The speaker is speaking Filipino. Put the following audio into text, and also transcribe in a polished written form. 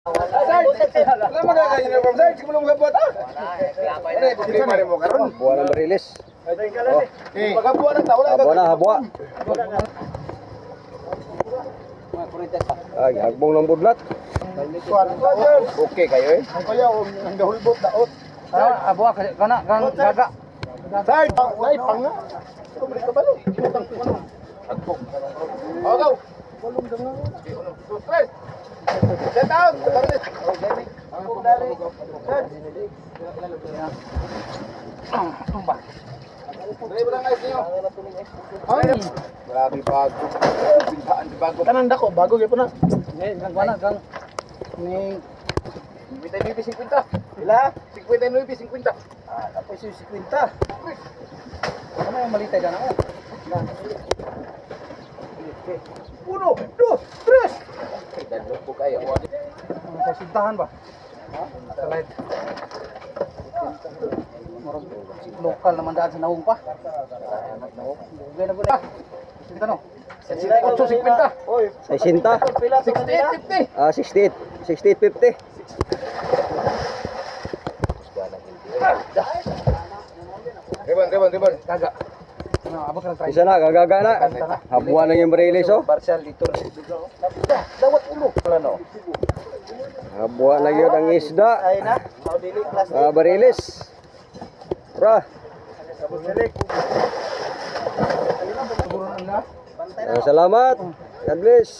Alam mo na ganyan from sir, siguro mo gabuat ah. Ano mo karon? Buwan ng Marilis. Pagabuan ng tao Habwa na, habwa. Ay, hagbong ng budlat. Okay kayo eh. Kaya ang dahulbot daot. Abo kana kang gaga. Sir, nay pang nga. Sobre ka ba ni? Agpo. Go. Stress. Set down. Tumba. Dali mo lang guys niyo. Grabe bago. Pintaan bago. Kanan dako bago gyud na. Kang kana kang ni 59.50. Ila? 59.50. ah tapos yung 50. Ano yung malitay kana mo? Uno, dos, tres. Dadlo po kayo. Sa sintahan ba? Sa light. Lokal naman daan sa naong pa. Gugay na gulay. Sinta no? 8.50. Oy, 60. 68.50. 68. 68.50. Ribbon. Gaga. Ano abot ka ng try. Isa na, gagaga na. Habwa na yung Marilis oh. Parcial dito. Dawat ulo. Ano? Habwa na yun ang isda. Ay na. How dili class. Marilis. Pra. Siguro na. Salamat. God bless.